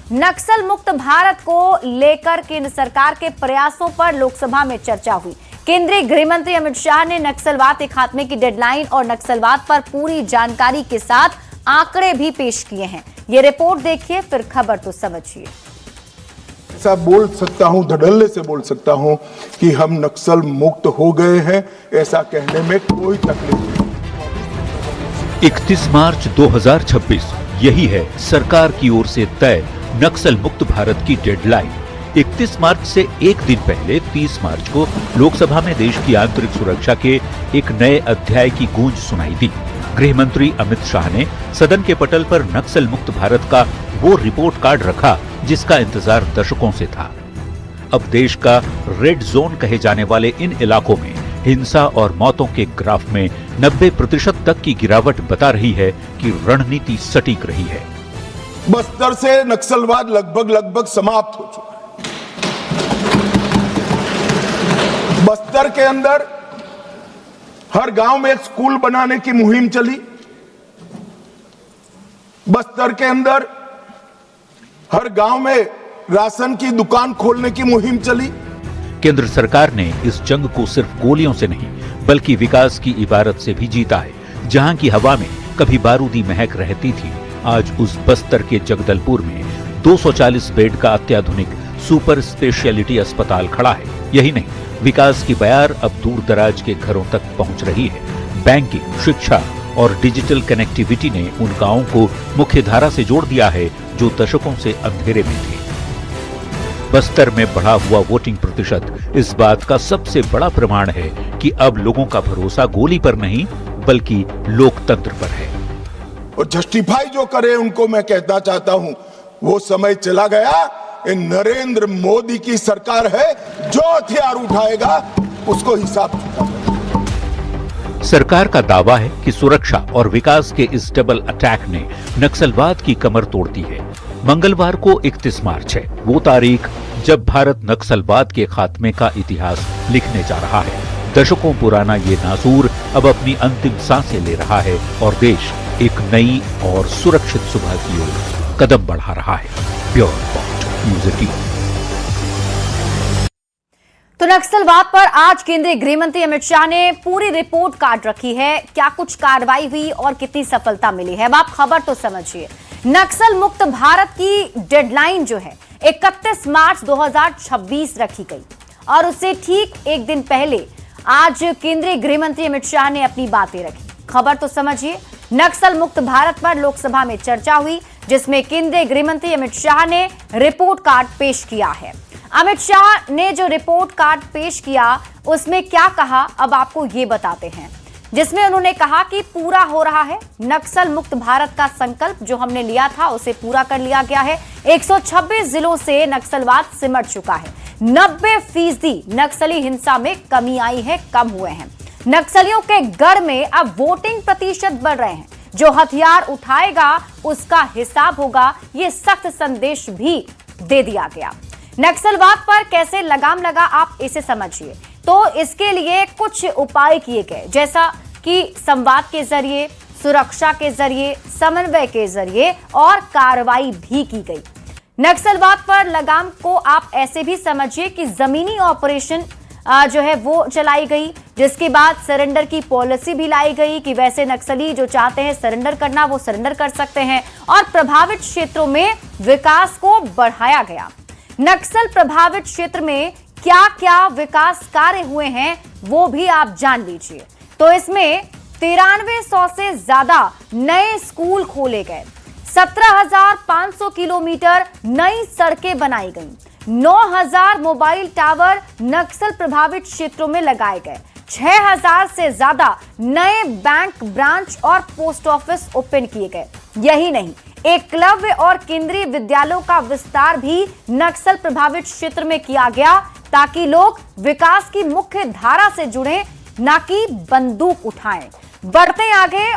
नक्सल मुक्त भारत को लेकर केंद्र सरकार के प्रयासों पर लोकसभा में चर्चा हुई। केंद्रीय गृह मंत्री अमित शाह ने नक्सलवाद के खात्मे की डेडलाइन और नक्सलवाद पर पूरी जानकारी के साथ आंकड़े भी पेश किए हैं। ये रिपोर्ट देखिए, फिर खबर तो समझिए। ऐसा बोल सकता हूं, धड़ल्ले से बोल सकता हूं कि हम नक्सल मुक्त हो गए हैं, ऐसा कहने में कोई तकलीफ नहीं। 31 मार्च 2026 यही है सरकार की ओर से तय नक्सल मुक्त भारत की डेडलाइन। 31 मार्च से एक दिन पहले 30 मार्च को लोकसभा में देश की आंतरिक सुरक्षा के एक नए अध्याय की गूंज सुनाई दी। गृह मंत्री अमित शाह ने सदन के पटल पर नक्सल मुक्त भारत का वो रिपोर्ट कार्ड रखा जिसका इंतजार दशकों से था। अब देश का रेड जोन कहे जाने वाले इन इलाकों में हिंसा और मौतों के ग्राफ में 90% तक की गिरावट बता रही है कि रणनीति सटीक रही है। बस्तर से नक्सलवाद लगभग समाप्त हो चुका है। बस्तर के अंदर हर गांव में एक स्कूल बनाने की मुहिम चली। बस्तर के अंदर हर गांव में राशन की दुकान खोलने की मुहिम चली। केंद्र सरकार ने इस जंग को सिर्फ गोलियों से नहीं बल्कि विकास की इबारत से भी जीता है। जहां की हवा में कभी बारूदी महक रहती थी, आज उस बस्तर के जगदलपुर में 240 बेड का अत्याधुनिक सुपर स्पेशलिटी अस्पताल खड़ा है। यही नहीं, विकास की बयार अब दूर दराज के घरों तक पहुंच रही है। बैंकिंग, शिक्षा और डिजिटल कनेक्टिविटी ने उन गांवों को मुख्य धारा से जोड़ दिया है जो दशकों से अंधेरे में थे। बस्तर में बढ़ा हुआ वोटिंग प्रतिशत इस बात का सबसे बड़ा प्रमाण है कि अब लोगों का भरोसा गोली पर नहीं बल्कि लोकतंत्र पर है। और जस्टिफाई जो करे उनको मैं कहना चाहता हूं, वो समय चला गया। ये नरेंद्र मोदी की सरकार है, जो हथियार उठाएगा उसको हिसाब चुकाना। सरकार का दावा है कि सुरक्षा और विकास के इस डबल अटैक ने नक्सलवाद की कमर तोड़ दी है। मंगलवार को 31 मार्च है, वो तारीख जब भारत नक्सलवाद के खात्मे का इतिहास लिखने जा रहा है। दशकों पुराना ये नासूर अब अपनी अंतिम सांसें ले रहा है और देश एक नई और सुरक्षित सुबह की ओर कदम बढ़ा रहा है। Pure report, news 18। तो नक्सलवाद पर आज केंद्रीय गृह मंत्री अमित शाह ने पूरी रिपोर्ट काट रखी है। क्या कुछ कार्रवाई हुई और कितनी सफलता मिली है, अब आप खबर तो समझिए। नक्सल मुक्त भारत की डेडलाइन जो है 31 मार्च 2026 रखी गई और उससे ठीक एक दिन पहले आज केंद्रीय गृह मंत्री अमित शाह ने अपनी बातें रखी। खबर तो समझिए। नक्सल मुक्त भारत पर लोकसभा में चर्चा हुई जिसमें केंद्रीय गृह मंत्री अमित शाह ने रिपोर्ट कार्ड पेश किया है। अमित शाह ने जो रिपोर्ट कार्ड पेश किया उसमें क्या कहा, अब आपको ये बताते हैं। जिसमें उन्होंने कहा कि पूरा हो रहा है नक्सल मुक्त भारत का संकल्प जो हमने लिया था उसे पूरा कर लिया गया है। 126 जिलों से नक्सलवाद सिमट चुका है। 90% नक्सली हिंसा में कमी आई है, कम हुए हैं। नक्सलियों के गढ़ में अब वोटिंग प्रतिशत बढ़ रहे हैं। जो हथियार उठाएगा उसका हिसाब होगा, ये सख्त संदेश भी दे दिया गया। नक्सलवाद पर कैसे लगाम लगा, आप इसे समझिए। तो इसके लिए कुछ उपाय किए गए, जैसा कि संवाद के जरिए, सुरक्षा के जरिए, समन्वय के जरिए और कार्रवाई भी की गई। नक्सलवाद पर लगाम को आप ऐसे भी समझिए कि जमीनी ऑपरेशन जो है वो चलाई गई, जिसके बाद सरेंडर की पॉलिसी भी लाई गई कि वैसे नक्सली जो चाहते हैं सरेंडर करना वो सरेंडर कर सकते हैं और प्रभावित क्षेत्रों में विकास को बढ़ाया गया। नक्सल प्रभावित क्षेत्र में क्या क्या विकास कार्य हुए हैं वो भी आप जान लीजिए। तो इसमें 9300 से ज्यादा नए स्कूल खोले गए, 17,500 किलोमीटर नई सड़कें बनाई गईं, 9,000 मोबाइल टावर नक्सल प्रभावित क्षेत्रों में लगाए गए, 6,000 से ज्यादा नए बैंक ब्रांच और पोस्ट ऑफिस ओपन किए गए। यही नहीं, एकलव्य और केंद्रीय विद्यालयों का विस्तार भी नक्सल प्रभावित क्षेत्र में किया गया ताकि लोग विकास की मुख्य धारा से जुड़े, ना कि बंदूक उठाएं। बढ़ते आगे